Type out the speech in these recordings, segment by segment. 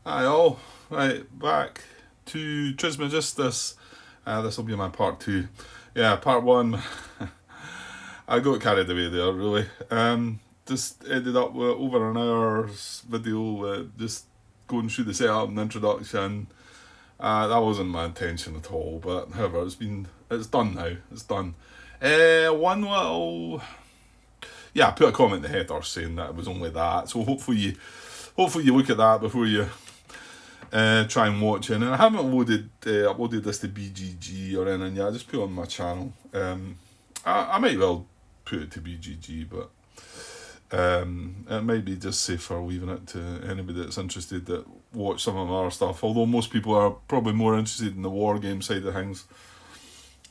Hi all. Right, back to Trismegistus. This will be my part two. Yeah, part one. I got carried away there, really. Just ended up with over an hour's video, just going through the setup and introduction. That wasn't my intention at all, but however, it's done now. It's done. One little, yeah, I put a comment in the header saying that it was only that. So hopefully you look at that before you try and watch it. And I haven't uploaded this to BGG or anything yet. I just put it on my channel. I might well put it to BGG, but it might be just safer leaving it to anybody that's interested that watch some of my other stuff. Although most people are probably more interested in the war game side of things,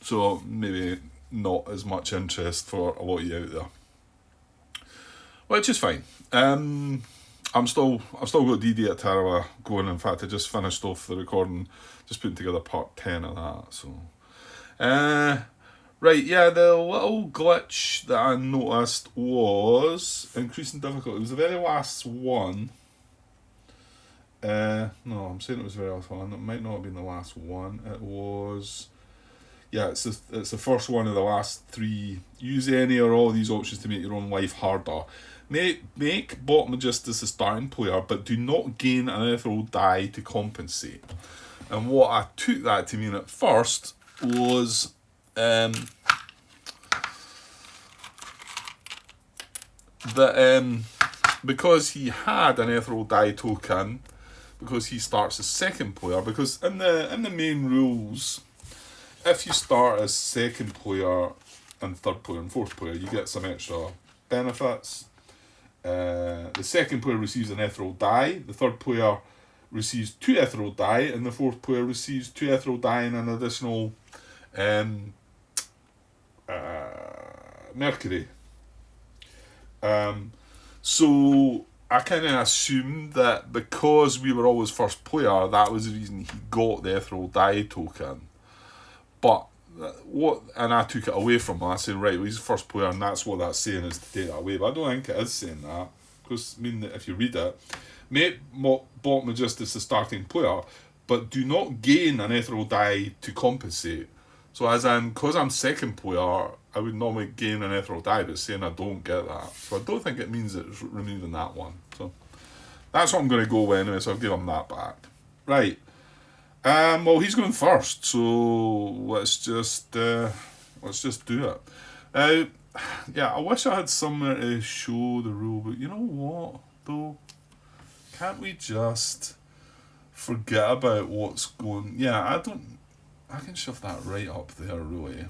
so maybe not as much interest for a lot of you out there, which is fine. I've still got DD at Tarawa going. In fact, I just finished off the recording, just putting together part 10 of that. So, right, yeah, the little glitch that I noticed was increasing difficulty. It was the very last one. No, I'm saying it was the very last one. It might not have been the last one. It was, yeah, it's the first one of the last three. Use any or all of these options to make your own life harder. Make Trismegistus a starting player, but do not gain an ethereal die to compensate. And what I took that to mean at first was that because he had an ethereal die token, because he starts as second player, because in the main rules, if you start as second player and third player and fourth player, you get some extra benefits. The second player receives an ethereal die, the third player receives 2 ethereal die, and the fourth player receives 2 ethereal die and an additional Mercury. So I kind of assumed that because we were always first player, that was the reason he got the ethereal die token. But and I took it away from him. I said, right, well, he's the first player, and that's what that's saying is to take that away. But I don't think it is saying that, because I mean, if you read it, make Trismegistus the starting player, but do not gain an ethereal die to compensate. So as in, because I'm second player, I would normally gain an ethereal die, but saying I don't get that. So I don't think it means it's removing that one. So that's what I'm going to go with anyway, so I'll give him that back. Right. Well, he's going first, so let's just do it. Yeah, I wish I had somewhere to show the rule, but you know what, though? Can't we just forget about what's going... Yeah, I can shove that right up there, really.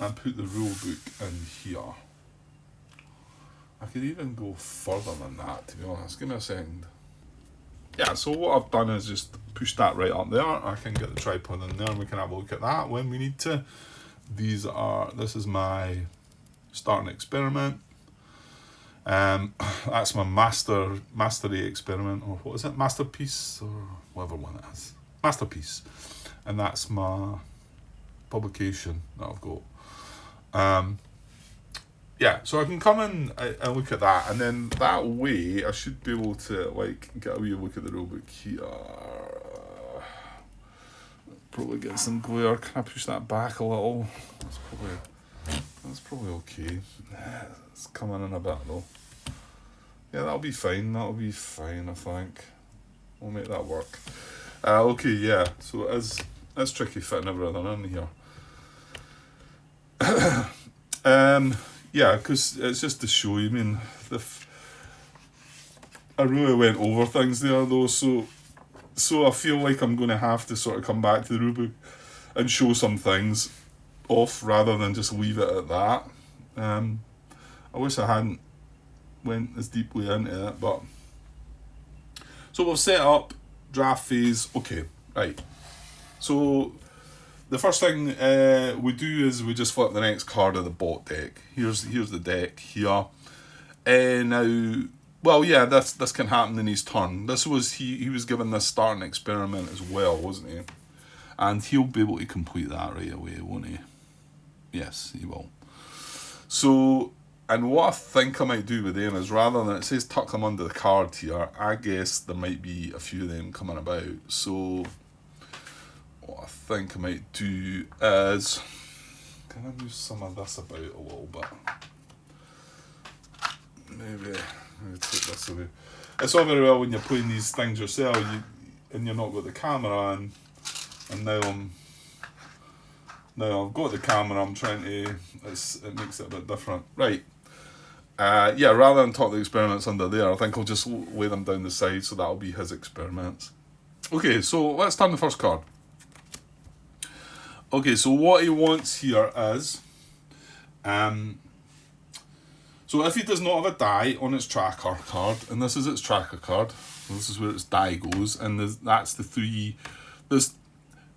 And put the rule book in here. I could even go further than that, to be honest. Give me a second. Yeah, so what I've done is just push that right up there. I can get the tripod in there and we can have a look at that when we need to. This is my starting experiment. That's my mastery experiment, or what is it? Masterpiece, or whatever one it is. Masterpiece. And that's my publication that I've got. Yeah, so I can come in and look at that, and then that way I should be able to get a wee look at the rulebook here. Probably get some glare. Can I push that back a little? That's probably okay. It's coming in a bit though. Yeah, that'll be fine. I think we'll make that work. Okay, yeah. So it's tricky fitting everything in here. Yeah, because it's just to show you. I mean, I really went over things there though, so I feel like I'm going to have to sort of come back to the rulebook and show some things off rather than just leave it at that. I wish I hadn't went as deeply into it, but so we'll set up draft phase. Okay, right. So the first thing we do is we just flip the next card of the bot deck. Here's the deck here. Now, well, yeah, this can happen in his turn. This was he was given this starting experiment as well, wasn't he? And he'll be able to complete that right away, won't he? Yes, he will. So And what I think I might do with them is, rather than it says tuck them under the card here, I guess there might be a few of them coming about. So what I think I might do is, can I move some of this about a little bit? Maybe take this away. It's all very well when you're playing these things yourself, and you're not got the camera on, and now I've got the camera. I'm trying to. It makes it a bit different, right? Yeah, rather than talk the experiments under there, I think I'll just lay them down the side, so that'll be his experiments. Okay, so let's turn the first card. Okay, so what he wants here is, so if he does not have a die on its tracker card, and this is its tracker card, this is where its die goes, and that's the three. There's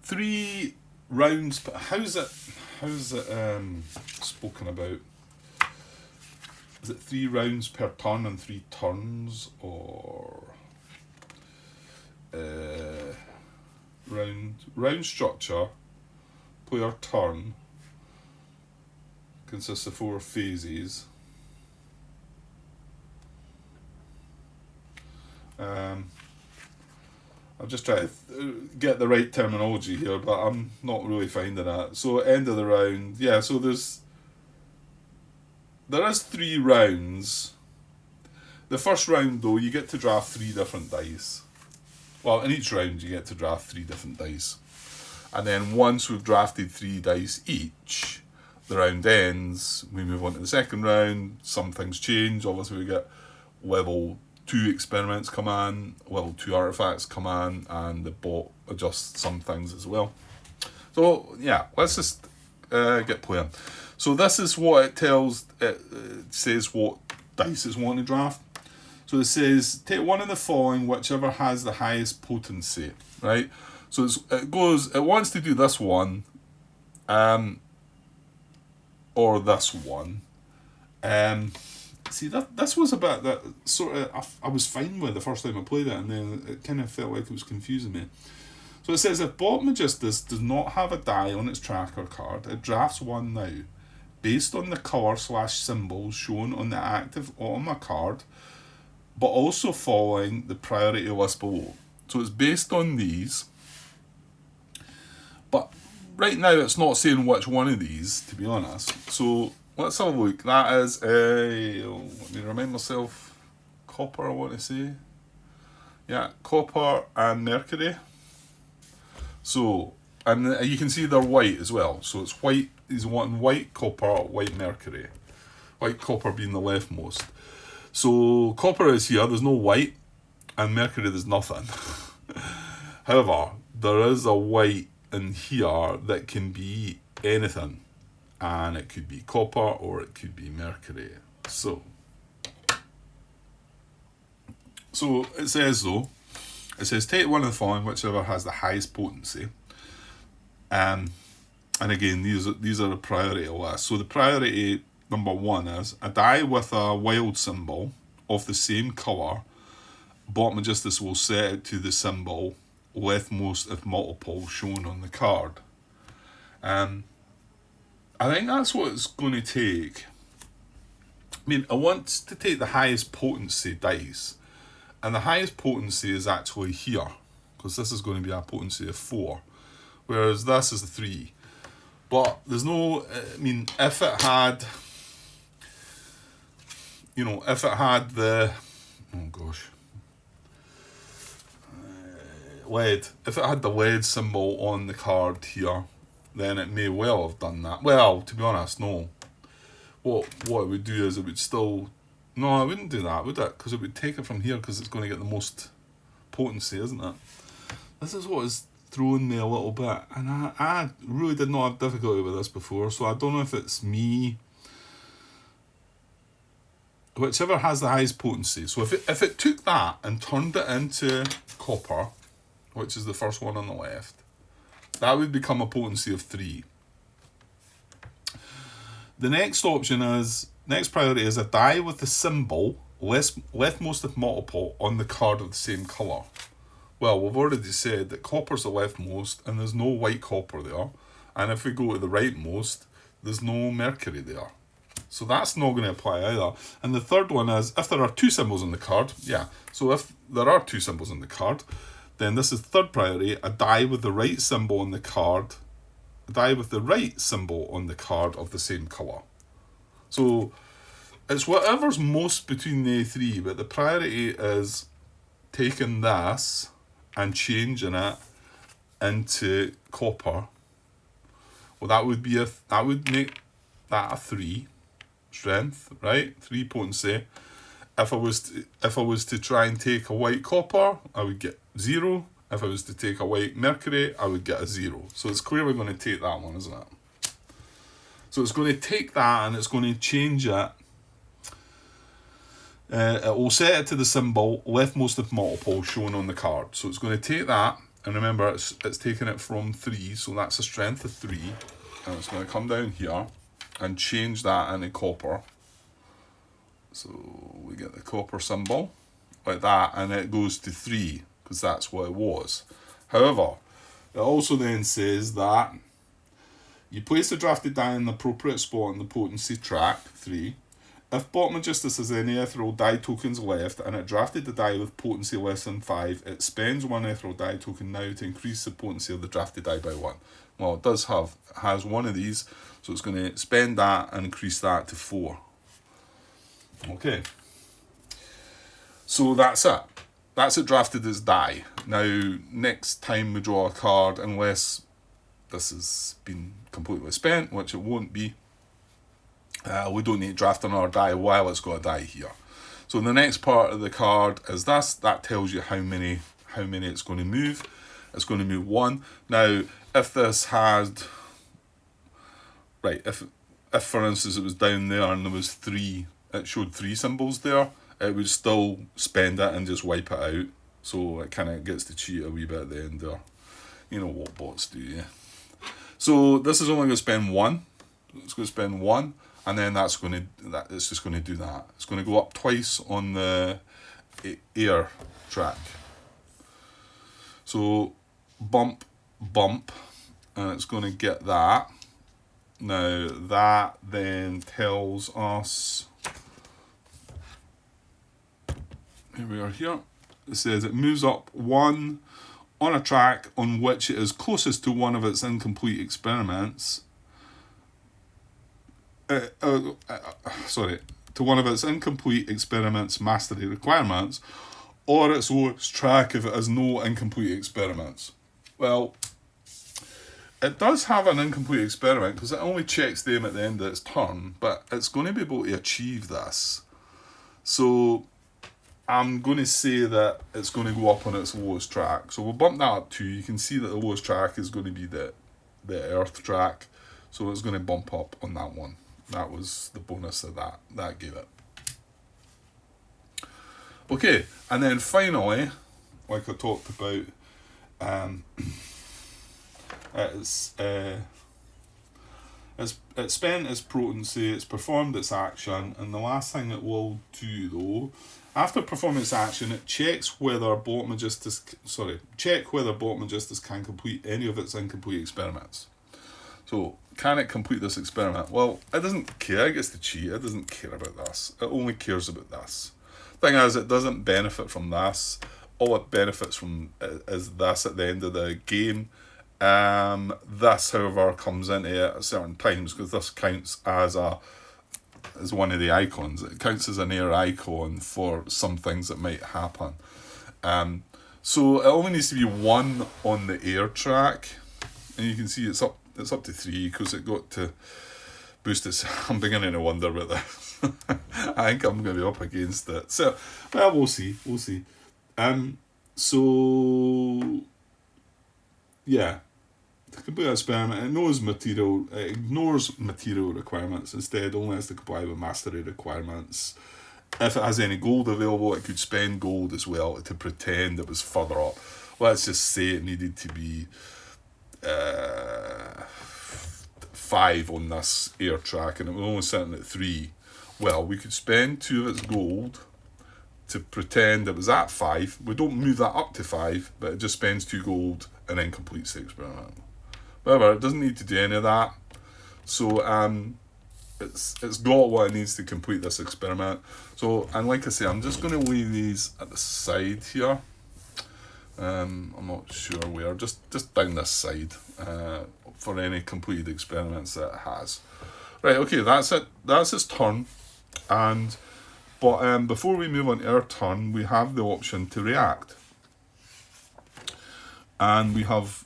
3 rounds. How's it spoken about? Is it 3 rounds per turn and 3 turns, or round structure? Player turn consists of 4 phases. I'll just try to get the right terminology here, but I'm not really finding it. So end of the round, yeah. So there is 3 rounds. The first round, though, you get to draft 3 different dice. Well, in each round you get to draft 3 different dice, and then once we've drafted 3 dice each, the round ends. We move on to the second round. Some things change. Obviously, we get level 2 experiments come on, level 2 artifacts come on, and the bot adjusts some things as well. So yeah, let's just get playing. So this is what it tells. It says what dice it's wanting to draft. So it says take one of the following, whichever has the highest potency. Right. So it wants to do this one, or this one. See, this was a bit that sort of I was fine with the first time I played it, and then it kind of felt like it was confusing me. So it says if Trismegistus does not have a die on its tracker card, it drafts one now, based on the colour/symbols shown on the active Automa card, but also following the priority list below. So it's based on these, but right now it's not saying which one of these, to be honest. So let's have a look. That is let me remind myself, copper I want to say. Yeah, copper and mercury. So, and you can see they're white as well. So it's white, he's wanting white, copper, white, mercury. White, copper being the leftmost. So copper is here, there's no white, and mercury there's nothing. However, there is a white in here that can be anything. And it could be copper or it could be mercury. So it says take one of the following, whichever has the highest potency. And again, these are a priority list. So the priority number 1 is a die with a wild symbol of the same colour. Trismegistus will set it to the symbol leftmost if multiple shown on the card. I think that's what it's going to take. I mean, I want to take the highest potency dice. And the highest potency is actually here, because this is going to be a potency of 4. Whereas this is a 3. But there's no, I mean, if it had the, oh gosh, lead. If it had the lead symbol on the card here, then it may well have done that. Well, to be honest, no. What it would do is it would still... No, it wouldn't do that, would it? Because it would take it from here because it's going to get the most potency, isn't it? This is what is throwing me a little bit. And I really did not have difficulty with this before, so I don't know if it's me. Whichever has the highest potency. So if it took that and turned it into copper, which is the first one on the left, that would become a potency of 3. The next priority is a die with the symbol leftmost if multiple on the card of the same colour. Well, we've already said that copper's the leftmost and there's no white copper there. And if we go to the rightmost, there's no mercury there. So that's not going to apply either. And the third one is if there are two symbols on the card. Yeah, so if there are two symbols on the card, then this is third priority, a die with the right symbol on the card, a die with the right symbol on the card of the same colour. So it's whatever's most between the three, but the priority is taking this and changing it into copper. Well, that would make that a 3 strength, right? 3 potency. If I was to try and take a white copper, I would get 0. If I was to take a white mercury, I would get a 0. So it's clearly going to take that one, isn't it? So it's going to take that and it's going to change it. It will set it to the symbol leftmost of multiple shown on the card. So it's going to take that, and remember it's taking it from 3, so that's a strength of 3, and it's going to come down here and change that into copper. So we get the copper symbol like that, and it goes to 3 because that's what it was. However, it also then says that you place the drafted die in the appropriate spot on the potency track 3. If Trismegistus has any ethereal die tokens left and it drafted the die with potency less than 5, it spends 1 ethereal die token now to increase the potency of the drafted die by 1. Well, it has one of these, so it's going to spend that and increase that to 4. Okay. So that's it. That's it drafted as die. Now, next time we draw a card, unless this has been completely spent, which it won't be, we don't need to draft another die while it's got a die here. So the next part of the card is this. That tells you how many it's going to move. It's going to move 1. Now, if this had, right, if for instance it was down there and there was 3, it showed 3 symbols there, it would still spend it and just wipe it out. So it kind of gets to cheat a wee bit at the end there. You know what bots do, yeah. So this is only going to spend 1. It's going to spend 1. And then it's just going to do that. It's going to go up twice on the air track. So bump, and it's going to get that. Now that then tells us, here we are here. It says it moves up 1 on a track on which it is closest to one of its incomplete experiments. To one of its incomplete experiments mastery requirements, or its lowest track if it has no incomplete experiments. Well, it does have an incomplete experiment because it only checks them at the end of its turn, but it's going to be able to achieve this. So I'm going to say that it's going to go up on its lowest track. So we'll bump that up 2. You can see that the lowest track is going to be the Earth track, so it's going to bump up on that one. That was the bonus that gave it. Okay, and then finally, like I talked about, it's spent its potency, it's performed its action, and the last thing it will do though, after performing its action, it checks whether Trismegistus can complete any of its incomplete experiments. So, can it complete this experiment? Well, it doesn't care. It gets to cheat. It doesn't care about this. It only cares about this. Thing is, it doesn't benefit from this. All it benefits from is this at the end of the game. This, however, comes into at certain times because this counts as one of the icons. It counts as an air icon for some things that might happen. So it only needs to be 1 on the air track, and you can see it's up to 3 because it got to boost its. I'm beginning to wonder about this. I think I'm going to be up against it. So, well, we'll see. So, yeah. To complete an experiment, it ignores material requirements. Instead, only has to comply with mastery requirements. If it has any gold available, it could spend gold as well to pretend it was further up. Let's just say it needed to be 5 on this air track and it was only sitting at 3. Well, we could spend 2 of its gold to pretend it was at 5. We don't move that up to 5, but it just spends 2 gold and then completes the experiment. However, it doesn't need to do any of that. So it's got what it needs to complete this experiment. So, and like I say, I'm just going to lay these at the side here. I'm not sure where, just down this side, for any completed experiments that it has. Right, okay, that's it. That's its turn. But before we move on to our turn, we have the option to react. And we have,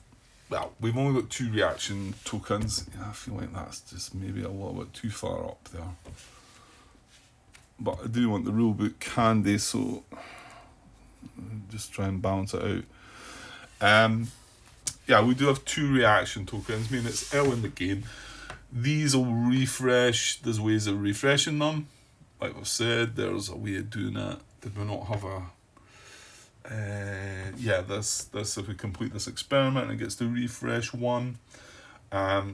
well, we've only got 2 reaction tokens. Yeah, I feel like that's just maybe a little bit too far up there. But I do want the rulebook handy, so just try and balance it out. Yeah, we do have 2 reaction tokens. I mean, it's early in the game. These will refresh. There's ways of refreshing them. Like I've said, there's a way of doing it. Did we not have a... yeah, this if we complete this experiment, it gets to refresh 1.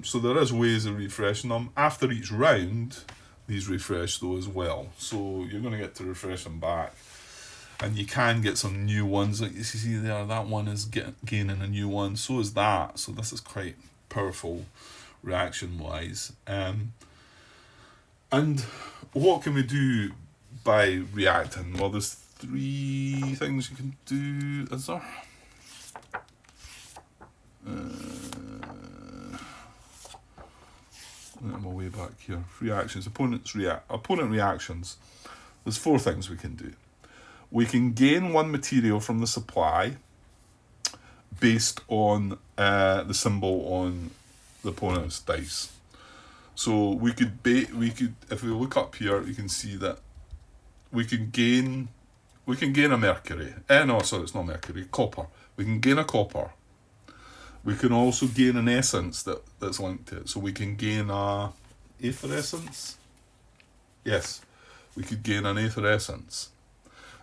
So there is ways of refreshing them. After each round, these refresh though as well. So you're going to get to refresh them back. And you can get some new ones. Like you see there, that one is gaining a new one. So is that. So this is quite powerful reaction-wise. And what can we do by reacting? Well, there's 3 things you can do, is there? I'm way back here. Reactions, opponent reactions. There's 4 things we can do. We can gain 1 material from the supply based on the symbol on the opponent's dice. So we could if we look up here, you can see that we can gain a mercury. No, sorry, it's not mercury. Copper. We can gain a copper. We can also gain an essence that's linked to it. So we can gain a aether essence. Yes, we could gain an aether essence.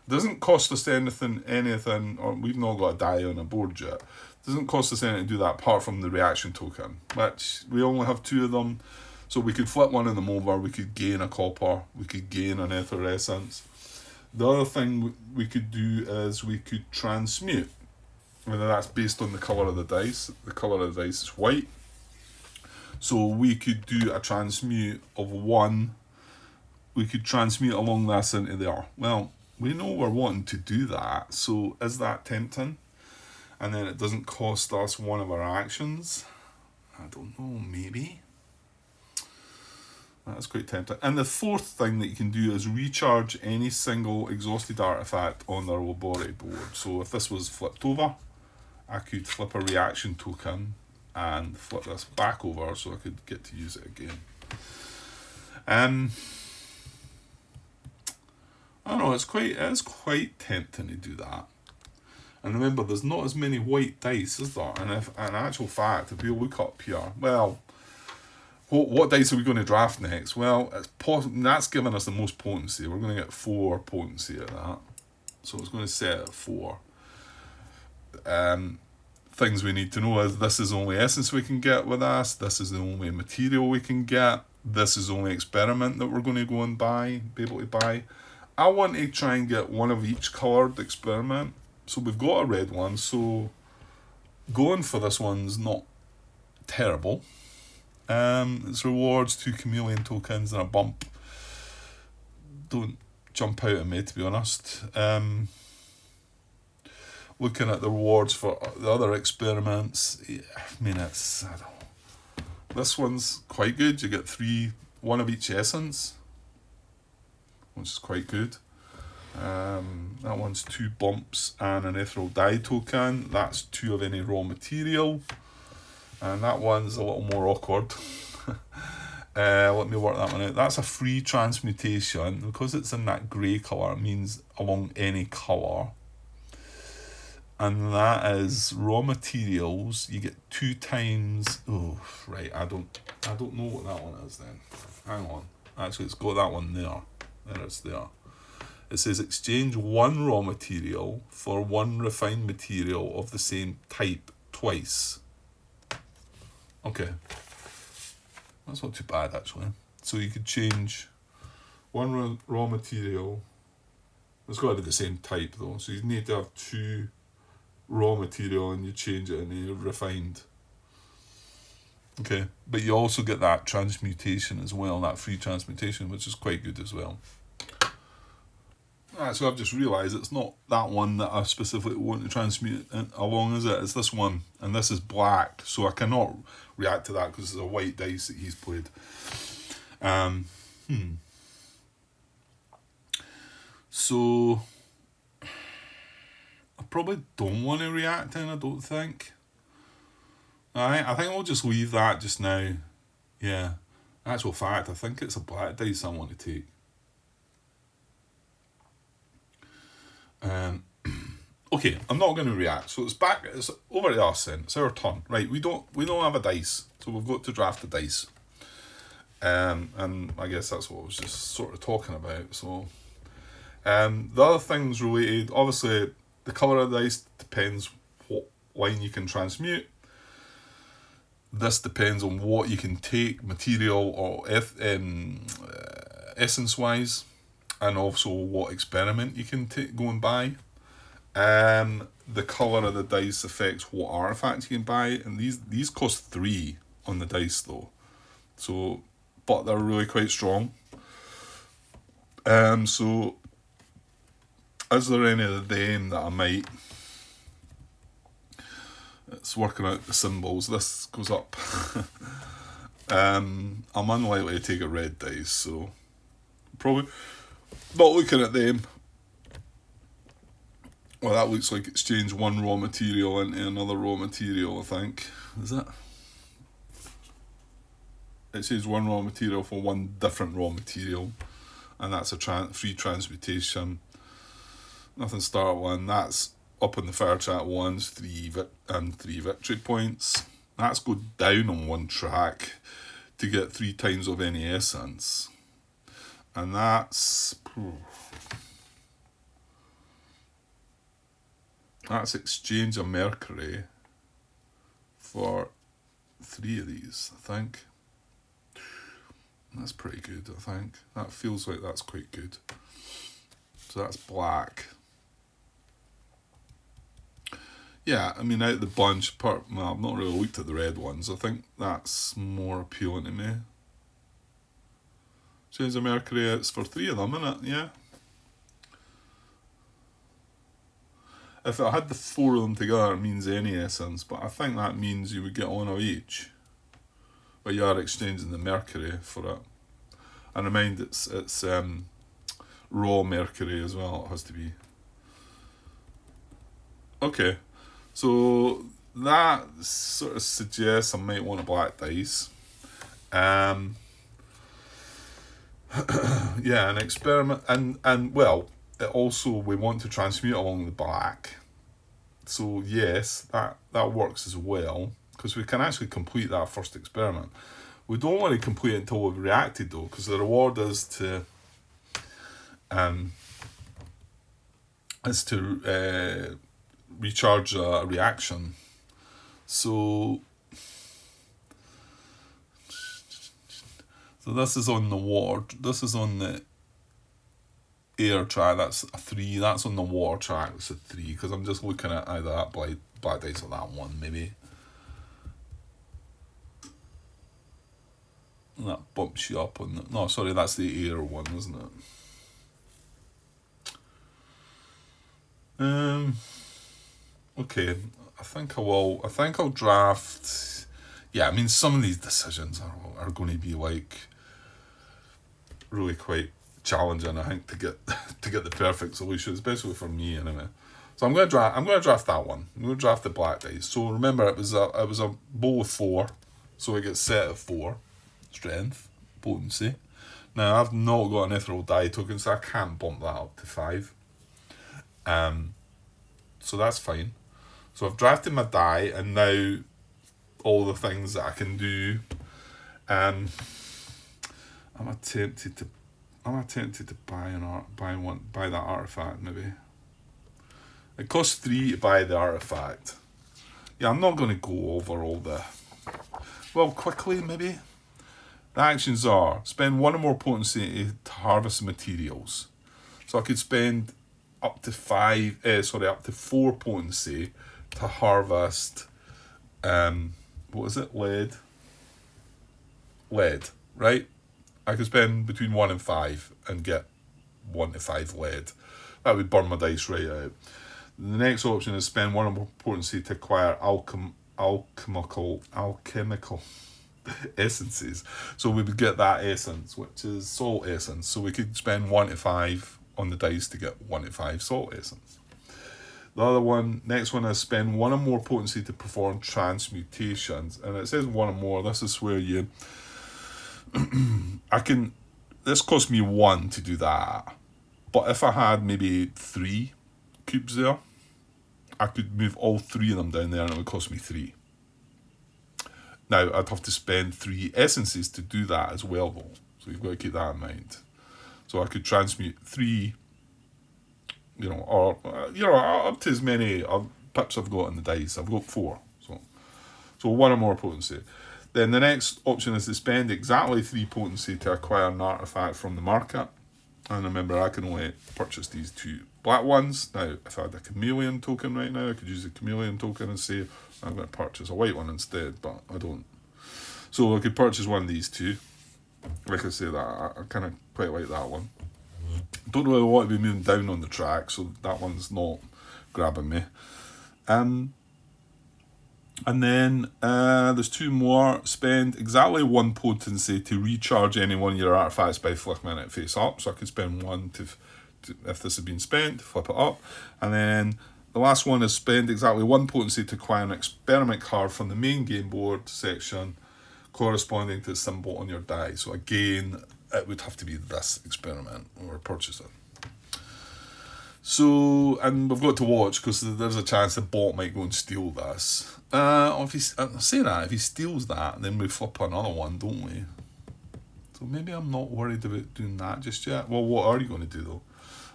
Doesn't cost us anything, or we've not got a die on a board yet. Doesn't cost us anything to do that apart from the reaction token, which we only have 2 of them. So we could flip one of them over, we could gain a copper, we could gain an aether essence. The other thing we could do is we could transmute. Whether that's based on the colour of the dice. The colour of the dice is white. So we could do a transmute of 1. We could transmute along this into there. Well, we know we're wanting to do that, so is that tempting? And then it doesn't cost us one of our actions. I don't know, maybe. That's quite tempting. And the 4th thing that you can do is recharge any single exhausted artifact on their laboratory board. So if this was flipped over, I could flip a reaction token and flip this back over so I could get to use it again. I don't know, it is quite tempting to do that. And remember, there's not as many white dice, is there? And if, in actual fact, if we look up here, well, what dice are we going to draft next? Well, that's giving us the most potency. We're going to get 4 potency at that. So it's going to set at 4. Things we need to know is this is the only essence we can get with us. This is the only material we can get. This is the only experiment that we're going to go and be able to buy. I want to try and get 1 of each coloured experiment. So we've got a red one, so going for this one's not terrible. It's rewards 2 chameleon tokens and a bump. Don't jump out at me, to be honest. Looking at the rewards for the other experiments, I mean, I don't know. This one's quite good. You get 1 of each essence, which is quite good. That one's 2 bumps and an ethereal dye token. That's 2 of any raw material. And that one's a little more awkward. Let me work that one out. That's a free transmutation. Because it's in that grey colour, it means along any colour. And that is raw materials. You get 2 times. Oh, right. I don't know what that one is then. Hang on. Actually, it's got that one there. There it's there. It says exchange 1 raw material for 1 refined material of the same type twice. Okay. That's not too bad, actually. So you could change 1 raw material. It's got to be the same type, though. So you need to have 2 raw material and you change it into refined. Okay, but you also get that transmutation as well, that free transmutation, which is quite good as well. Alright, so I've just realised it's not that one that I specifically want to transmute along, is it? It's this one, and this is black, so I cannot react to that because it's a white dice that he's played. So I probably don't want to react in, I don't think. Alright, I think I'll just leave that just now. Yeah. Actual fact, I think it's a black dice I want to take. Okay, I'm not going to react. So it's over to us then. It's our turn. Right, we don't have a dice. So we've got to draft a dice. And I guess that's what I was just sort of talking about. So the other things related, obviously the colour of the dice depends what line you can transmute. This depends on what you can take, material or essence wise, and also what experiment you can go and buy. The colour of the dice affects what artifacts you can buy, and these cost 3 on the dice though. So, but they're really quite strong. So is there any of them that I might? It's working out the symbols. This goes up. I'm unlikely to take a red dice, so probably not looking at them. Well, that looks like exchange one raw material into another raw material, I think. Is it? It says one raw material for one different raw material, and that's a free transmutation. Nothing start one. That's up in the fire chat ones, 3 victory points. That's go down on one track to get 3 times of any essence, and that's exchange of mercury for 3 of these, I think. That's pretty good, I think. That feels like that's quite good. So that's black. Yeah, I mean, out of the bunch, well, I've not really looked at the red ones. I think that's more appealing to me. Change of mercury, it's for 3 of them, isn't it? Yeah. If I had the 4 of them together, it means any essence, but I think that means you would get one of each. But you are exchanging the mercury for it. And remind it's raw mercury as well, it has to be. Okay, so that sort of suggests I might want a black dice. Yeah, an experiment, and well, it also we want to transmute along the black. So yes, that works as well, because we can actually complete that first experiment. We don't want to complete it until we've reacted though, because the reward is to recharge a reaction. So this is on the water. This is on the air track. That's a 3. That's on the water track. It's a 3 because I'm just looking at either that black dice or that one maybe. And that bumps you up on the... No, sorry, that's the air one, isn't it? Okay, I think I'll draft... Yeah, I mean, some of these decisions are going to be like really quite challenging, I think, to get the perfect solution, especially for me anyway. So I'm going to draft that one. I'm going to draft the black dice. So remember, it was a bowl of 4, so it gets set at 4. Strength, potency. Now I've not got an ethereal die token, so I can't bump that up to 5. So that's fine. So I've drafted my die, and now all the things that I can do. I'm tempted to buy that artifact maybe. It costs 3 to buy the artifact. Yeah, I'm not going to go over all the... Well, quickly maybe. The actions are spend 1 or more potency to harvest materials. So I could spend up to 4 potency to harvest. What is it? Lead. lead, right? I could spend between 1 and 5 and get 1 to 5 lead. That would burn my dice right out. The next option is spend 1 more potency to acquire alchemical essences. So we would get that essence, which is salt essence. So we could spend 1 to 5 on the dice to get 1 to 5 salt essence. The next one is spend 1 or more potency to perform transmutations. And it says 1 or more. This is where you... This cost me 1 to do that. But if I had maybe 3 cubes there, I could move all 3 of them down there and it would cost me 3. Now, I'd have to spend 3 essences to do that as well, though. So you've got to keep that in mind. So I could transmute 3, or up to as many pips I've got in the dice. I've got 4. So 1 or more potency. Then the next option is to spend exactly 3 potency to acquire an artifact from the market. And remember, I can only purchase these 2 black ones. Now, if I had a chameleon token right now, I could use the chameleon token and say, I'm going to purchase a white one instead, but I don't. So I could purchase one of these 2. Like I say, that I kind of quite like that one. Don't really want to be moving down on the track, so that one's not grabbing me. And then there's 2 more. Spend exactly 1 potency to recharge any one of your artifacts by flipping it face up. So I could spend 1 to if this has been spent, flip it up. And then the last one is spend exactly 1 potency to acquire an experiment card from the main game board section corresponding to the symbol on your die. So again, it would have to be this experiment or purchasing. So, and we've got to watch because there's a chance the bot might go and steal this. If he steals that, then we flip another one, don't we? So maybe I'm not worried about doing that just yet. Well, what are you going to do though?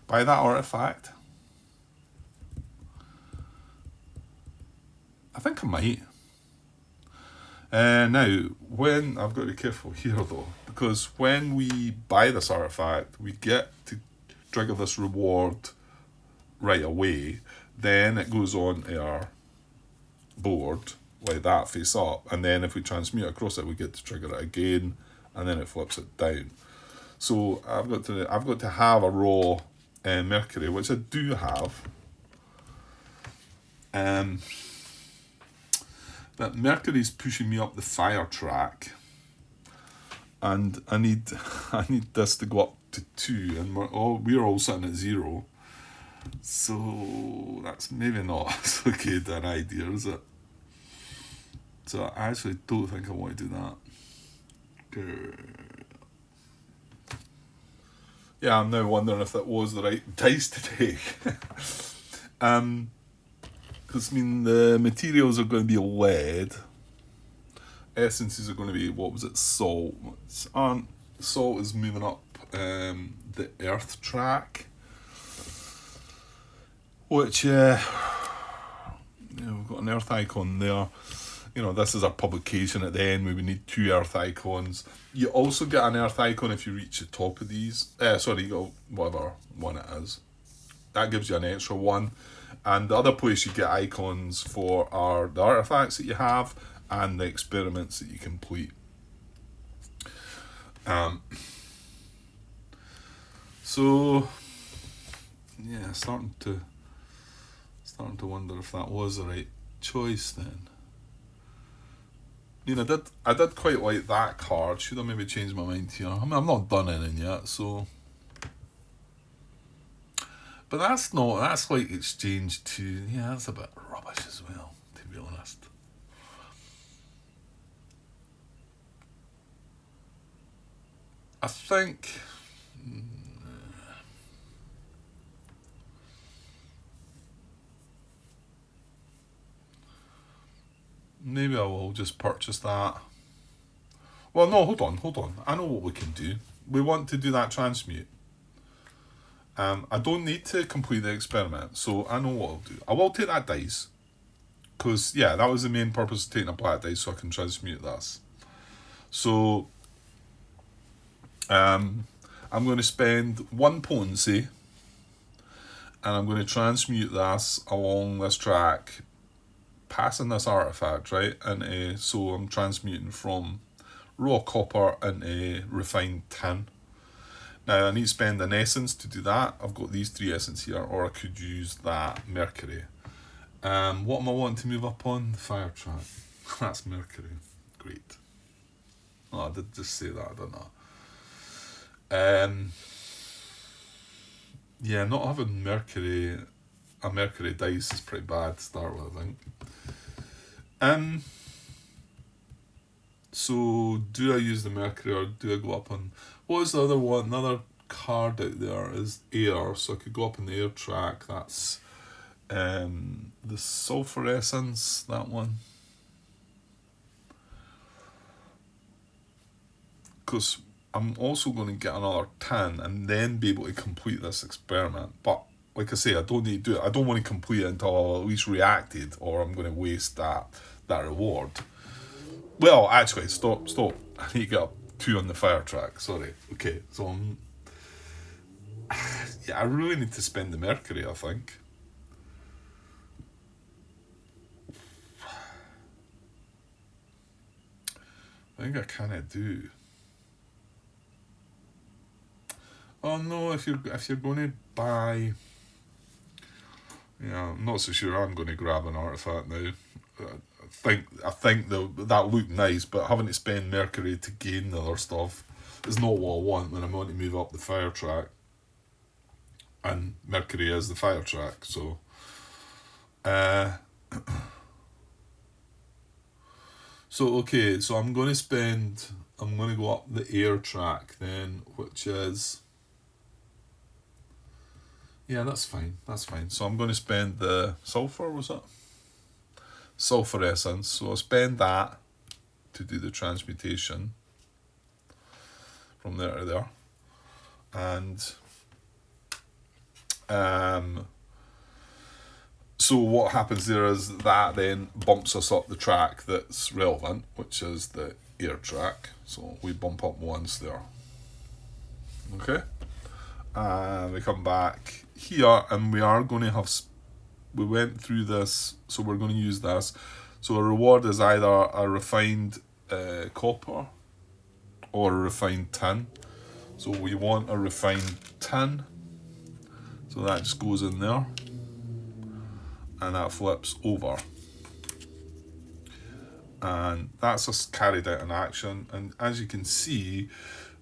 Buy that artifact? I think I might. Now, when I've got to be careful here though, because when we buy this artifact, we get to trigger this reward right away. Then it goes on our board like that, face up, and then if we transmute across it, we get to trigger it again, and then it flips it down. So I've got to have a raw Mercury, which I do have. But Mercury's pushing me up the fire track, and I need this to go up to 2, and we're all sitting at 0. So that's maybe not so good an idea, is it? So I actually don't think I want to do that. Yeah, I'm now wondering if that was the right dice to take. Because, the materials are going to be lead. Essences are going to be, salt. Salt is moving up the earth track. Which, we've got an earth icon there. This is our publication at the end. We would need 2 earth icons. You also get an earth icon if you reach the top of these. Whatever one it is. That gives you an extra one. And the other place you get icons for are the artifacts that you have and the experiments that you complete. So, yeah, starting to wonder if that was the right choice then. I did quite like that card. Should I maybe change my mind here? I'm not done anything yet, so. But that's like exchange to, yeah, that's a bit rubbish as well, to be honest. I think. Maybe I will just purchase that. Well, no, hold on. I know what we can do. We want to do that transmute. I don't need to complete the experiment, so I know what I'll do. I will take that dice, because, yeah, that was the main purpose of taking a black dice, so I can transmute this. So, I'm going to spend 1 potency, and I'm going to transmute this along this track, passing this artifact, right? And so I'm transmuting from raw copper into refined tin. Now I need to spend an essence to do that. I've got these 3 essences here, or I could use that mercury. What am I wanting to move up on? The fire track. That's mercury. Great. Oh, I did just say that, I don't know. Yeah, not having a mercury dice is pretty bad to start with, I think. So do I use the mercury or do I go up on, what is the other one? Another card out there is air, so I could go up on the air track. That's the sulfur essence, that one. Because I'm also going to get another tin and then be able to complete this experiment. But like I say, I don't need to do it. I don't want to complete it until I've at least reacted, or I'm going to waste that reward. Well, actually, stop. I need to get up 2 on the fire track. Sorry. Okay, so yeah, I really need to spend the mercury, I think. I think I kind of do. Oh no! If you're going to buy, yeah, I'm not so sure I'm going to grab an artifact now. I think that looked nice, but having to spend mercury to gain the other stuff is not what I want when I'm going to move up the fire track. And mercury is the fire track, so. So okay, so I'm going to go up the air track then, which is. Yeah, that's fine. So I'm going to spend the sulfur, was it? Sulfur essence. So I'll spend that to do the transmutation from there to there. And so what happens there is that then bumps us up the track that's relevant, which is the air track. So we bump up once there. Okay? And we come back here and we are going to have, we went through this, so we're going to use this. So a reward is either a refined copper or a refined tin. So we want a refined tin. So that just goes in there. And that flips over. And that's us carried out in action. And as you can see,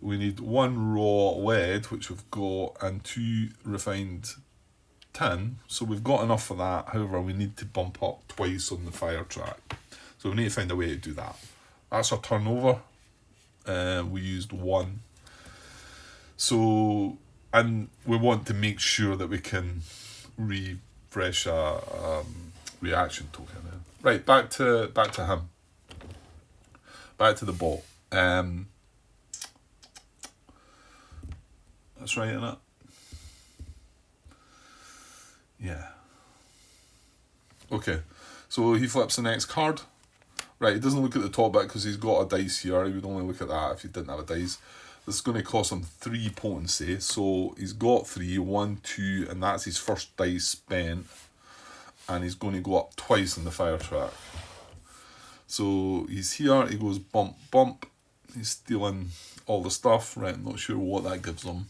we need 1 raw lead, which we've got, and 2 refined tin. So we've got enough for that. However, we need to bump up twice on the fire track. So we need to find a way to do that. That's our turnover. We used 1. So, and we want to make sure that we can refresh a reaction token. Right, back to him. Back to the ball. That's right, isn't it? Yeah. Okay, so he flips the next card. Right, he doesn't look at the top bit because he's got a dice here. He would only look at that if he didn't have a dice. This is going to cost him 3 potency. So he's got 3, 1, 2, and that's his first dice spent. And he's going to go up twice in the fire track. So he's here, he goes bump, bump. He's stealing all the stuff. Right, I'm not sure what that gives him.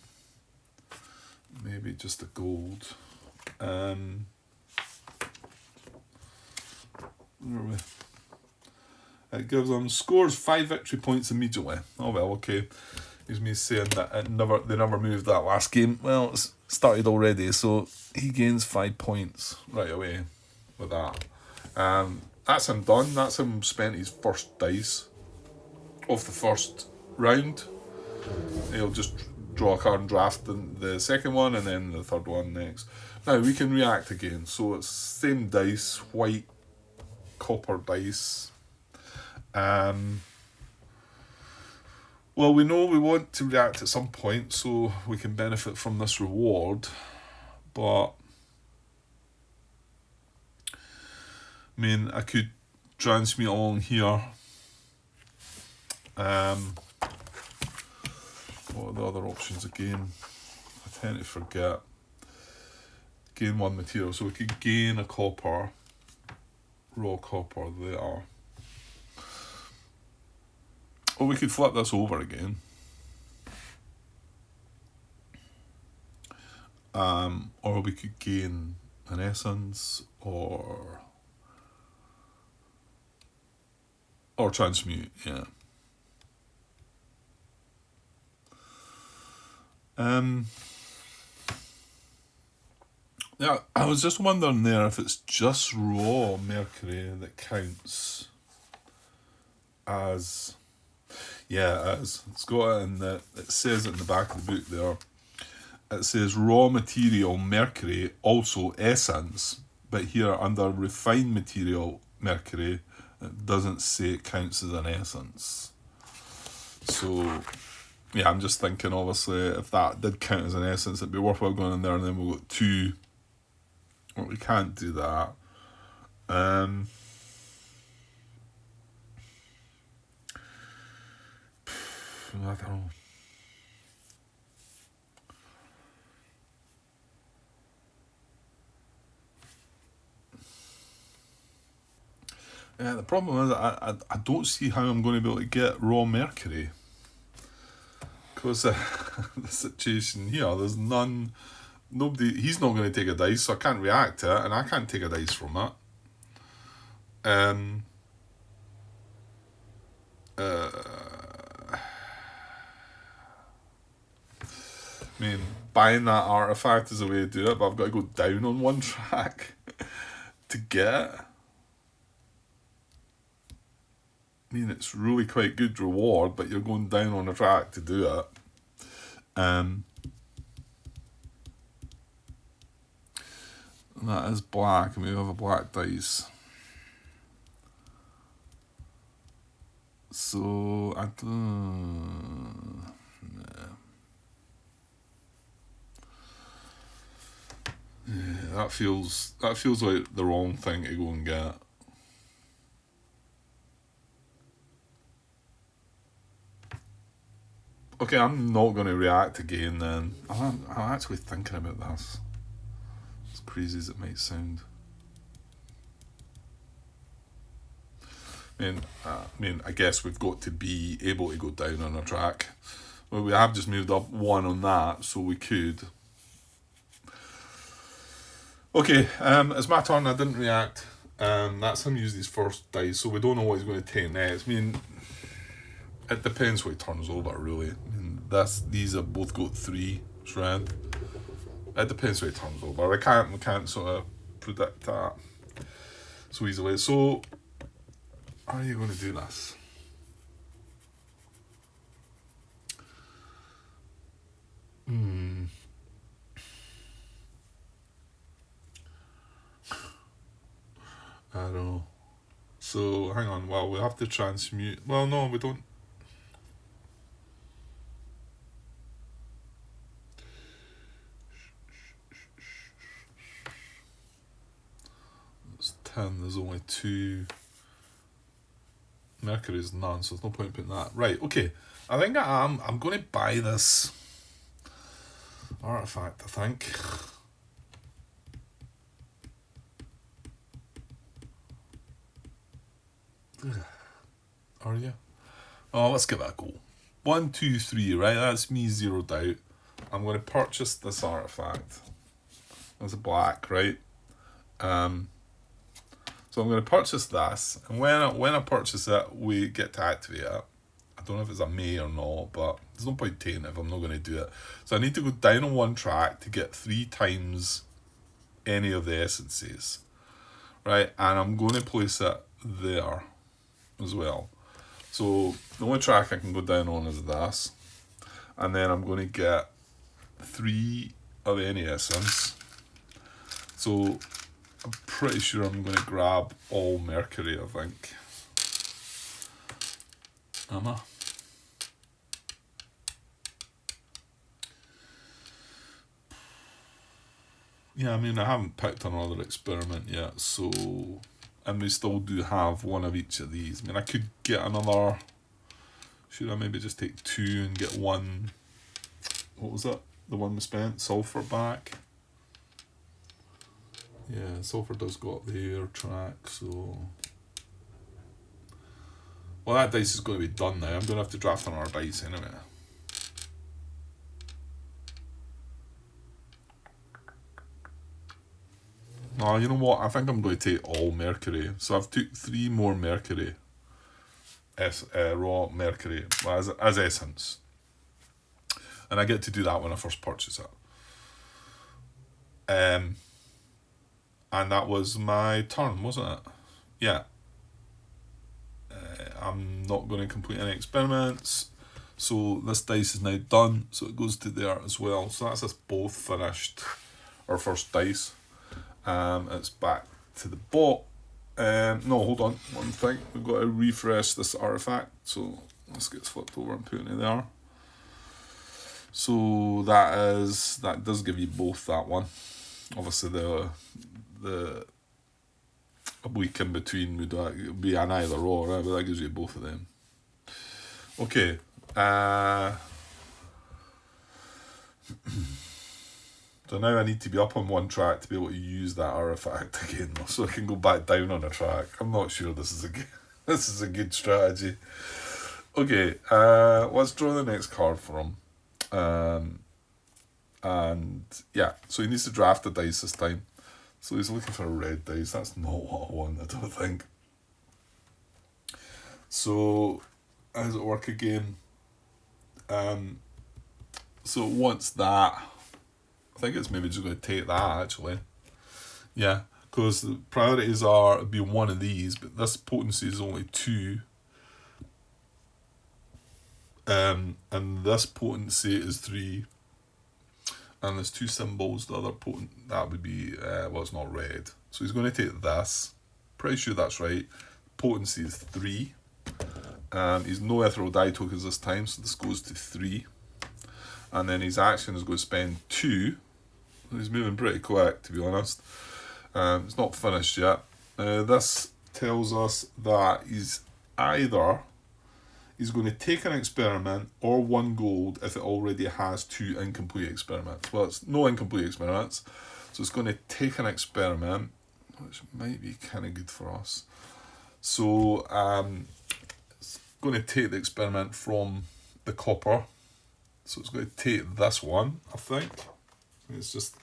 Maybe just a gold. Where are we? It gives him scores 5 victory points immediately. Oh well, okay. Here's me saying that they never moved that last game. Well, it's started already, so he gains 5 points right away with that. That's him done. That's him spent his first dice of the first round. He'll just draw a card and draft the second one, and then the third one next. Now we can react again. So it's same dice, white, copper dice. Well, we know we want to react at some point, so we can benefit from this reward. But I mean, I could transmute along here. What are the other options again? I tend to forget. Gain 1 material, so we could gain a copper, raw copper there. Or we could flip this over again. Or we could gain an essence, or transmute, yeah. Yeah, I was just wondering there if it's just raw mercury that counts as... Yeah, it is. It's got it in the... It says it in the back of the book there. It says raw material mercury, also essence, but here under refined material mercury, it doesn't say it counts as an essence. So, yeah, I'm just thinking, obviously, if that did count as an essence, it'd be worthwhile going in there, and then we've got 2. Well, we can't do that. I don't know. Yeah, the problem is I don't see how I'm going to be able to get raw mercury. Because the situation here, there's nobody, he's not going to take a dice, so I can't react to it, and I can't take a dice from it. I mean, buying that artifact is a way to do it, but I've got to go down on one track to get it. I mean, it's really quite good reward, but you're going down on a track to do it. And that is black, and we have a black dice. So, I don't... Yeah, that feels like the wrong thing to go and get. Okay, I'm not going to react again then. I'm actually thinking about this. As crazy as it might sound. I mean, I guess we've got to be able to go down on a track. Well, we have just moved up 1 on that, so we could. Okay, it's my turn. I didn't react. That's him using his first dice, so we don't know what he's going to take next. I mean, it depends what he turns over, really. I mean, these have both got 3 shred. It depends what he turns over. We can't sort of predict that so easily. So, how are you going to do this? I don't know. So, hang on. Well, we have to transmute. Well, no, we don't. It's 10. There's only 2. Mercury's none, so there's no point in putting that. Right, okay. I think I'm going to buy this artifact, I think. Are you? Oh, let's give that a go. 1, 2, 3, right? That's me zeroed out. I'm going to purchase this artifact. It's a black, right? So I'm going to purchase this, and when I purchase it, we get to activate it. I don't know if it's a may or not, but there's no point taking it if I'm not going to do it. So I need to go down on 1 track to get 3 times any of the essences, right? And I'm going to place it there as well. So the only track I can go down on is this, and then I'm going to get 3 of any essence. So I'm pretty sure I'm going to grab all mercury, I think. Am I? Yeah, I mean, I haven't picked another experiment yet, so... And we still do have 1 of each of these. I mean, I could get another... Should I maybe just take 2 and get 1... What was it? The one we spent? Sulfur back? Yeah, sulfur does go up the air track, so... Well, that dice is going to be done now. I'm going to have to draft another dice anyway. Oh, you know what? I think I'm going to take all Mercury. So I've took 3 more Mercury. Raw Mercury as essence. And I get to do that when I first purchase it. And that was my turn, wasn't it? Yeah. I'm not going to complete any experiments. So this dice is now done. So it goes to there as well. So that's us both finished our first dice. It's back to the bot. No, hold on. One thing. We've got to refresh this artifact. So this gets flipped over and put in there. So that does give you both that one. Obviously the a week in between would be an either or, right? But that gives you both of them. Okay. So now I need to be up on one track to be able to use that artifact again, so I can go back down on a track. I'm not sure this is a good strategy. Okay, let's draw the next card for him. And yeah, so he needs to draft the dice this time. So he's looking for a red dice. That's not what I want, I don't think. So how does it work again? So it wants that. I think it's maybe just going to take that actually. Yeah, because the priorities are it'd be one of these, but this potency is only 2. And this potency is 3. And there's 2 symbols. The other that would be well, it's not red. So he's going to take this. Pretty sure that's right. Potency is 3. He's no ethereal die tokens this time, so this goes to 3. And then his action is going to spend 2. He's moving pretty quick, to be honest. It's not finished yet. This tells us that he's going to take an experiment or 1 gold if it already has 2 incomplete experiments. Well, it's no incomplete experiments, so it's going to take an experiment, which might be kind of good for us. So it's going to take the experiment from the copper. So it's going to take this one, I think. It's just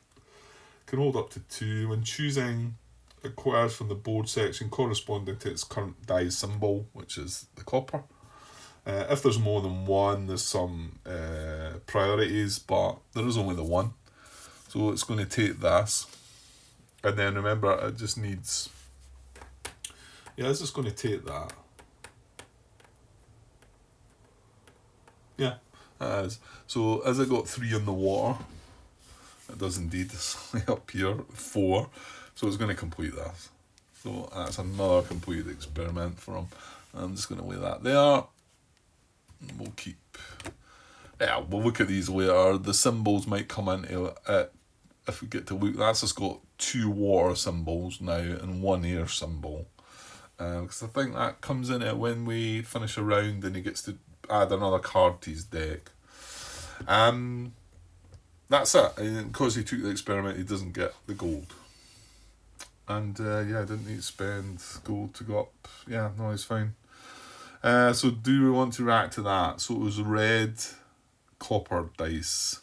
can hold up to 2. When choosing, acquires from the board section corresponding to its current die symbol, which is the copper. If there's more than 1, there's some priorities, but there is only the 1. So it's going to take this. And then remember, it just needs... Yeah, it's just going to take that. Yeah, it is. So as it got 3 in the water, it does indeed. It's up here, 4. So it's going to complete this. So that's another completed experiment for him. I'm just going to lay that there. We'll keep... Yeah, we'll look at these later. The symbols might come into it if we get to look. That's just got 2 water symbols now and 1 air symbol. Because I think that comes in it when we finish a round and he gets to add another card to his deck. That's it. And because he took the experiment, he doesn't get the gold. And yeah, I didn't need to spend gold to go up. Yeah, no, he's fine. So do we want to react to that? So it was red copper dice.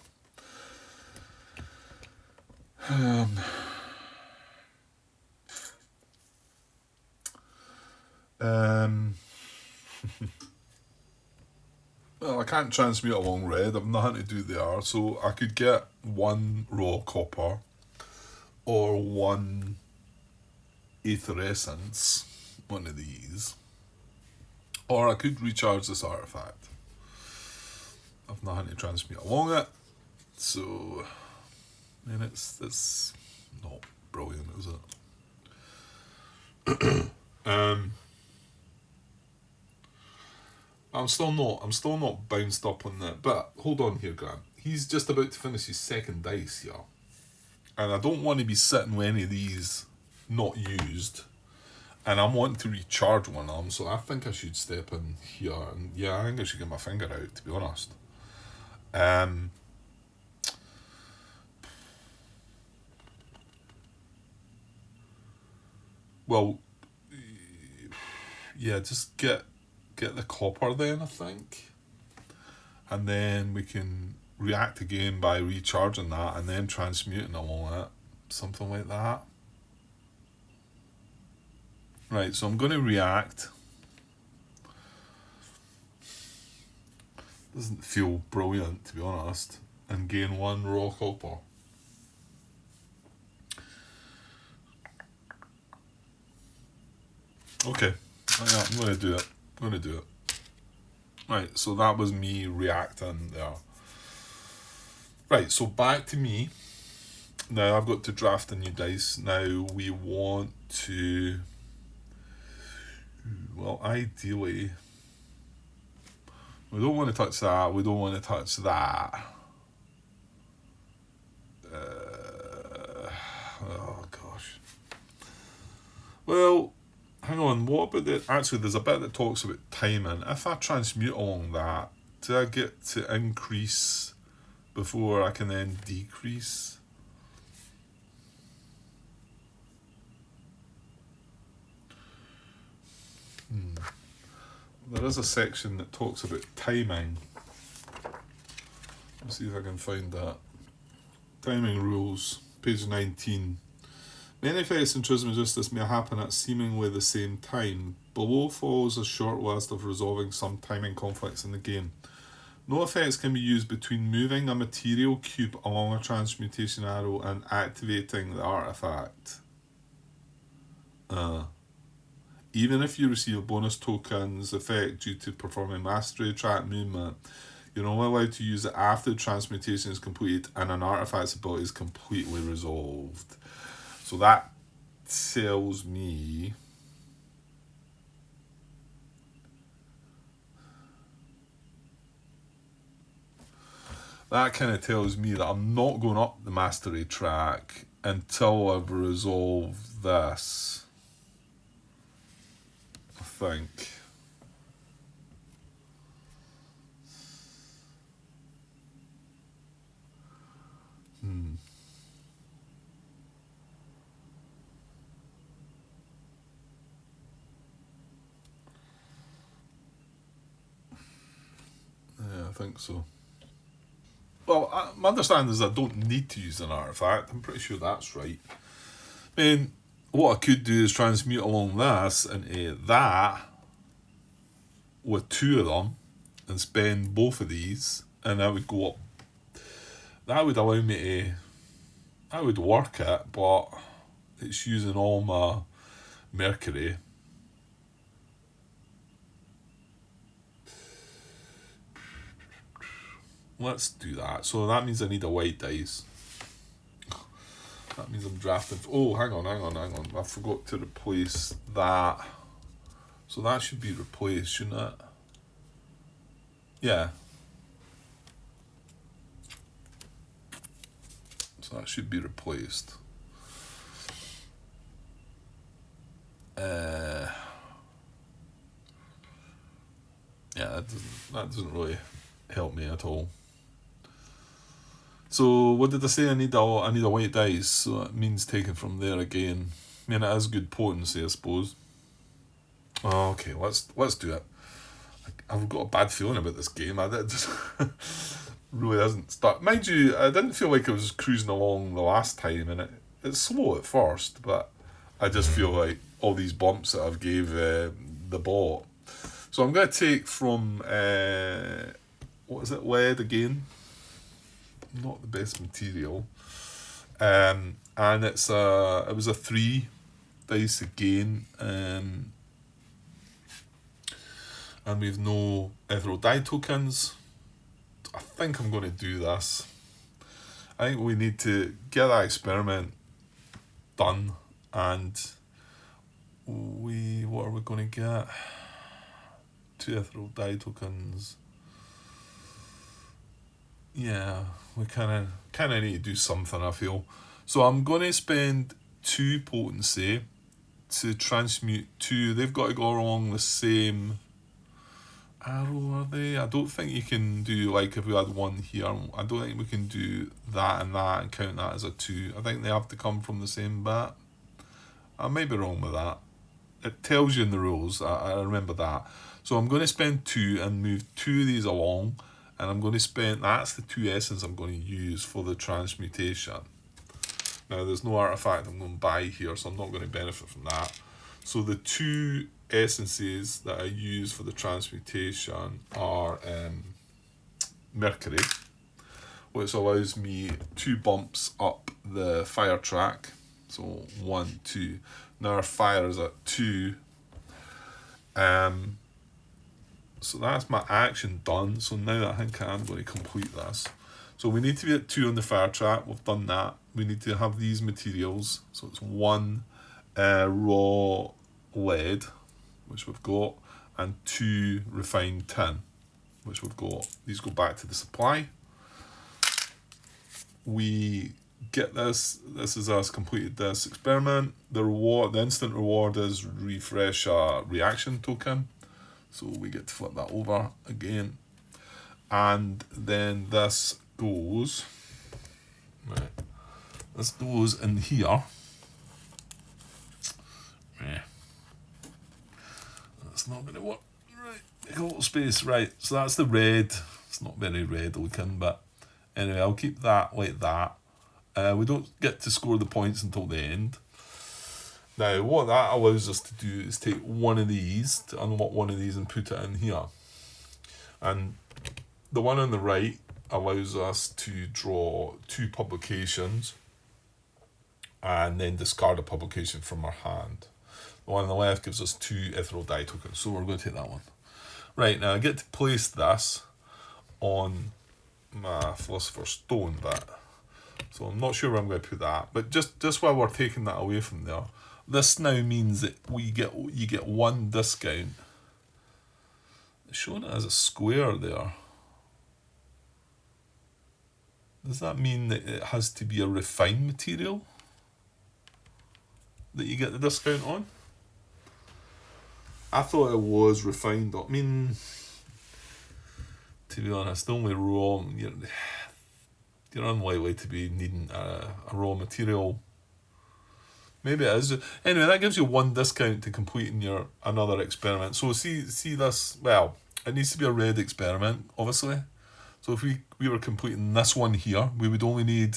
Well, I can't transmute along red. I've nothing to do there. So I could get 1 raw copper or 1 aether essence, one of these. Or I could recharge this artifact. I've nothing to transmute along it. So, I mean, it's not brilliant, is it? I'm still not bounced up on that. But hold on here, Grant. He's just about to finish his 2nd dice here. And I don't want to be sitting with any of these not used. And I'm wanting to recharge one of them, so I think I should step in here. And yeah, I think I should get my finger out, to be honest. Well, yeah, just get get the copper then, I think. And then we can react again by recharging that and then transmuting along it. Something like that. Right, so I'm going to react. Doesn't feel brilliant, to be honest. And gain 1 raw copper. Okay, I'm going to do it. Right, so that was me reacting there. Right, so back to me. Now I've got to draft a new dice. Now we want to... Well, ideally... We don't want to touch that. We don't want to touch that. Oh, gosh. Well... Hang on, what about the... Actually, there's a bit that talks about timing. If I transmute along that, do I get to increase before I can then decrease? There is a section that talks about timing. Let's see if I can find that. Timing rules, page 19. Many effects in Trismegistus may happen at seemingly the same time. Below follows a short list of resolving some timing conflicts in the game. No effects can be used between moving a material cube along a transmutation arrow and activating the artifact. Even if you receive bonus tokens effect due to performing mastery track movement, you're only allowed to use it after the transmutation is completed and an artifact's ability is completely resolved. So that tells me that I'm not going up the mastery track until I've resolved this, I think. Yeah, I think so. Well, my understanding is I don't need to use an artifact. I'm pretty sure that's right. I mean, what I could do is transmute along this into that with 2 of them and spend both of these, and I would go up. That would allow me to... I would work it, but it's using all my mercury. Let's do that. So that means I need a white dice. That means I'm drafting... Oh, hang on. I forgot to replace that. So that should be replaced, shouldn't it? Yeah. So that should be replaced. Yeah, that doesn't really help me at all. So what did I say? I need a white dice, so that means taking from there again. I mean, it is good potency, I suppose. Oh, okay, let's do it. I've got a bad feeling about this game. It just really hasn't started. Mind you, I didn't feel like I was cruising along the last time, and it's slow at first, but I just feel like all these bumps that I've gave the bot. So I'm going to take from, what is it, lead again? Not the best material. And it was a 3 dice again. And we've no ethereal dye tokens. I think I'm going to do this. I think we need to get that experiment done, and what are we going to get? 2 ethereal dye tokens. Yeah, we kind of need to do something, I feel. So I'm going to spend 2 potency to transmute 2. They've got to go along the same arrow, are they? I don't think you can do, like, if we had 1 here, I don't think we can do that and count that as a 2. I think they have to come from the same bit. I may be wrong with that. it tells you in the rules. I remember that. So I'm going to spend 2 and move 2 of these along, and I'm going to spend, that's the 2 essence I'm going to use for the transmutation. Now there's no artifact I'm going to buy here, so I'm not going to benefit from that. So the 2 essences that I use for the transmutation are Mercury, which allows me 2 bumps up the fire track. So 1, 2. Now our fire is at 2. So that's my action done. So now I think I'm going to complete this. So we need to be at 2 on the fire track. We've done that. We need to have these materials. So it's 1 raw lead, which we've got, and 2 refined tin, which we've got. These go back to the supply. We get this. This is us completed this experiment. The reward, the instant reward, is refresh a reaction token. So we get to flip that over again. And then this goes, right, this goes in here. That's not going to work. Right, take a little space. Right, so that's the red. It's not very red looking, but anyway, I'll keep that like that. We don't get to score the points until the end. Now, what that allows us to do is take one of these, to unlock one of these and put it in here. And the one on the right allows us to draw 2 publications and then discard a publication from our hand. The one on the left gives us 2 ethereal die tokens, so we're going to take that one. Right, now I get to place this on my Philosopher's Stone bit. So I'm not sure where I'm going to put that, but just while we're taking that away from there, this now means that you get 1 discount. It's showing it as a square there. Does that mean that it has to be a refined material that you get the discount on? I thought it was refined. I mean, to be honest, the only raw, you're unlikely to be needing a raw material. Maybe it is. Anyway, that gives you 1 discount to completing your another experiment. So see this, well, it needs to be a red experiment, obviously. So if we were completing this one here, we would only need,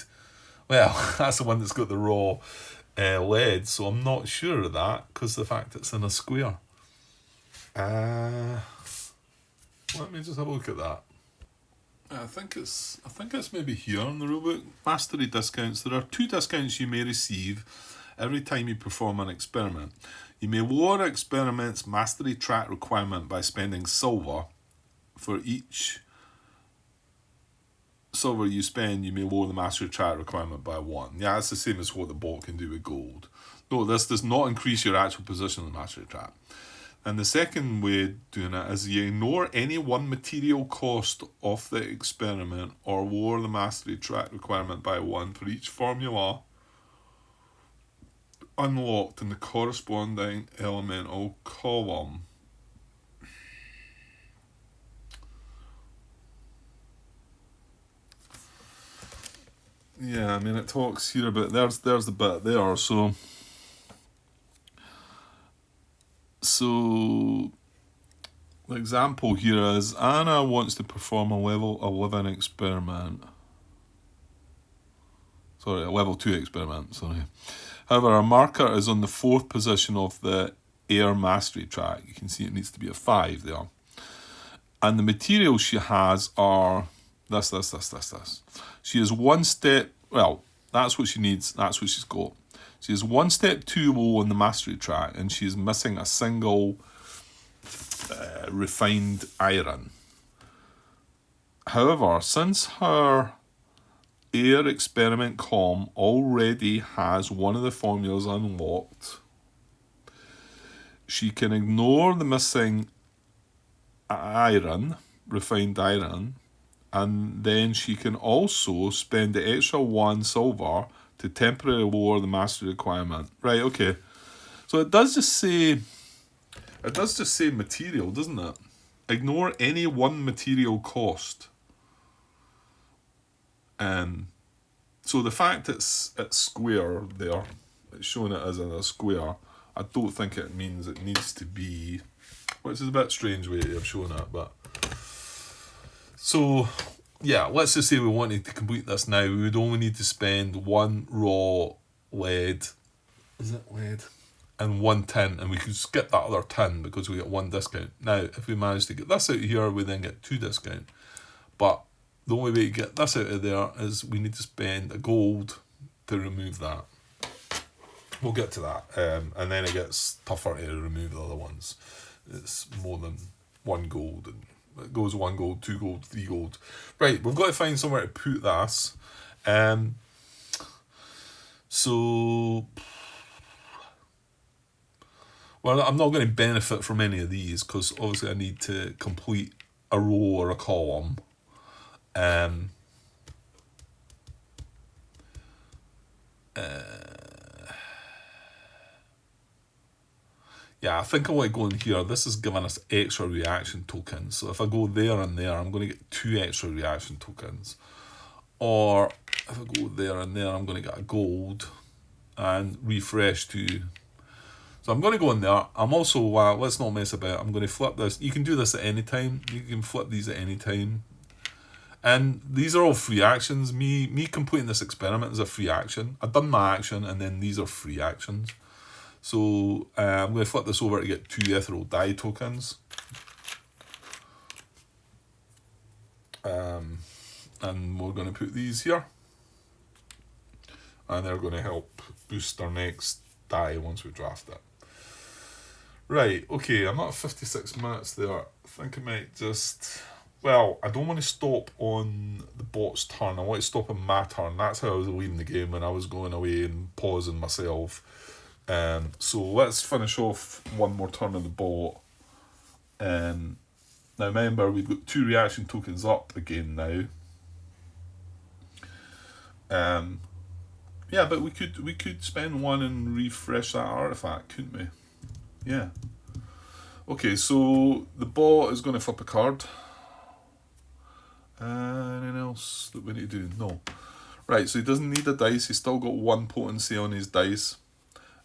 well, that's the one that's got the raw lead, so I'm not sure of that, because the fact it's in a square. Let me just have a look at that. I think it's maybe here in the rulebook. Mastery discounts. There are 2 discounts you may receive every time you perform an experiment. You may lower an experiment's mastery track requirement by spending silver. For each silver you spend, you may lower the mastery track requirement by 1. Yeah, that's the same as what the bot can do with gold. No, this does not increase your actual position on the mastery track. And the second way of doing it is you ignore any one material cost of the experiment or lower the mastery track requirement by 1 for each formula unlocked in the corresponding elemental column. Yeah, I mean, it talks here about, there's the bit there, so the example here is Anna wants to perform a level 11 experiment. Sorry, a level 2 experiment, sorry. However, our marker is on the 4th position of the air mastery track. You can see it needs to be a 5 there. And the materials she has are this. She is 1 step, well, that's what she needs, that's what she's got. She is 1 step too low on the mastery track, and she is missing a single refined iron. However, since her air experiment column already has one of the formulas unlocked, she can ignore the missing refined iron, and then she can also spend the extra 1 silver to temporarily lower the mastery requirement. Right, okay. So it does just say material, doesn't it? Ignore any one material cost. So the fact it's square there, it's showing it as in a square, I don't think it means it needs to be, which is a bit strange way of showing it, but so yeah, let's just say we wanted to complete this now. We would only need to spend 1 raw lead, is it lead, and 1 tin, and we could skip that other tin because we get 1 discount. Now, if we manage to get this out of here, we then get 2 discount. But the only way to get this out of there is we need to spend a gold to remove that. We'll get to that, and then it gets tougher to remove the other ones. It's more than 1 gold, and it goes 1 gold, 2 gold, 3 gold. Right, we've got to find somewhere to put this. So, well, I'm not going to benefit from any of these because obviously I need to complete a row or a column. Yeah, I think I want to go in here. This is giving us extra reaction tokens. So if I go there and there, I'm going to get 2 extra reaction tokens. Or if I go there and there, I'm going to get a gold and refresh to. So I'm going to go in there. I'm also, let's not mess about. I'm going to flip this. You can do this at any time. You can flip these at any time. And these are all free actions. Me completing this experiment is a free action. I've done my action and then these are free actions. So I'm going to flip this over to get 2 ethereal dye tokens. And we're going to put these here. And they're going to help boost our next dye once we draft it. Right, okay, I'm at 56 minutes there. I think I might just... Well, I don't want to stop on the bot's turn. I want to stop on my turn. That's how I was leading the game when I was going away and pausing myself. So let's finish off 1 more turn on the bot. Now remember, we've got 2 reaction tokens up again now. Yeah, but we could spend 1 and refresh that artifact, couldn't we? Yeah. Okay, so the bot is going to flip a card. Anything else that we need to do? No. Right, so he doesn't need a dice. He's still got 1 potency on his dice.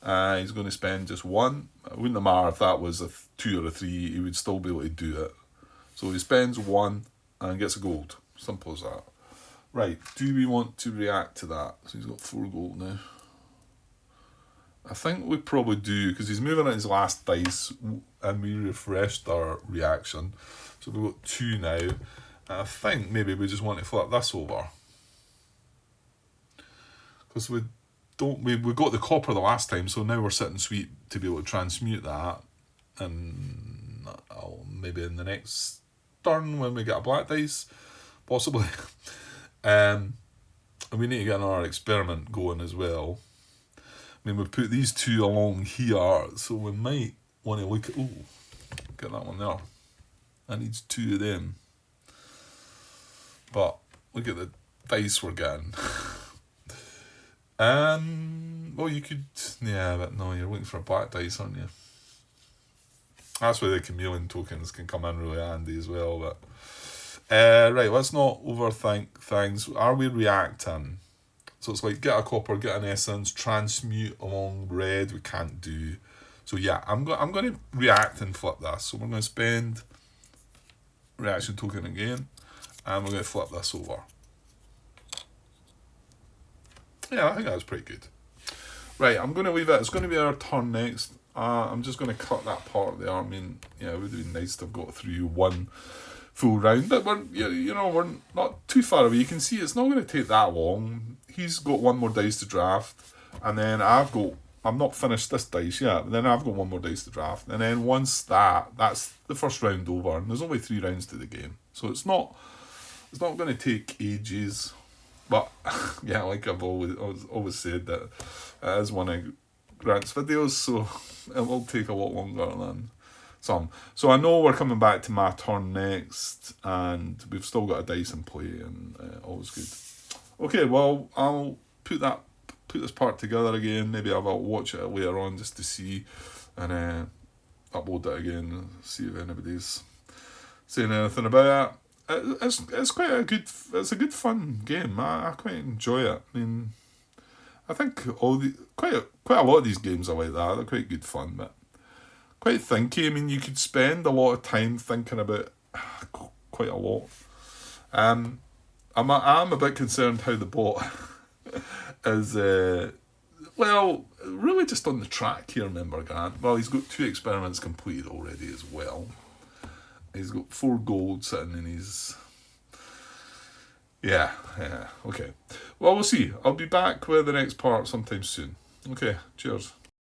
He's going to spend just 1. It wouldn't have mattered if that was a 2 or a 3. He would still be able to do it. So he spends 1 and gets a gold. Simple as that. Right, do we want to react to that? So he's got 4 gold now. I think we probably do, because he's moving at his last dice, and we refreshed our reaction. So we've got 2 now. And I think maybe we just want to flip this over. Because we got the copper the last time, so now we're sitting sweet to be able to transmute that. And maybe in the next turn when we get a black dice, possibly. And we need to get another experiment going as well. I mean, we've put these 2 along here, so we might want to look at... Oh, get that one there. That needs 2 of them. But look at the dice we're getting. Well, you could... Yeah, but no, you're looking for a black dice, aren't you? That's where the chameleon tokens can come in really handy as well, but... right, let's not overthink things. Are we reacting? So it's like get a copper, get an essence, transmute along red. We can't do. So yeah, I'm going to react and flip this. So we're going to spend reaction token again, and we're going to flip this over. Yeah, I think that's pretty good. Right, I'm going to leave it. It's going to be our turn next. I'm just going to cut that part there. I mean, yeah, it would have been nice to have got through 1 full round, but we're not too far away. You can see it's not going to take that long. He's got 1 more dice to draft, and then I'm not finished this dice yet, but then I've got 1 more dice to draft, and then once that's the first round over, and there's only 3 rounds to the game, so it's not going to take ages. But yeah, like I've always said, that it is one of Grant's videos, so it will take a lot longer than some. So I know we're coming back to my turn next, and we've still got a dice in play, and always good. Okay, well, I'll put this part together again. Maybe I'll watch it later on just to see, and upload it again and see if anybody's saying anything about it. It's a good fun game. I quite enjoy it. I mean, I think quite a lot of these games are like that. They're quite good fun, but quite thinky. I mean, you could spend a lot of time thinking about quite a lot. I'm a bit concerned how the bot is. Well, really just on the track here, remember, Grant. Well, he's got 2 experiments completed already as well. He's got 4 gold sitting in his... Yeah, okay. Well, we'll see. I'll be back with the next part sometime soon. Okay, cheers.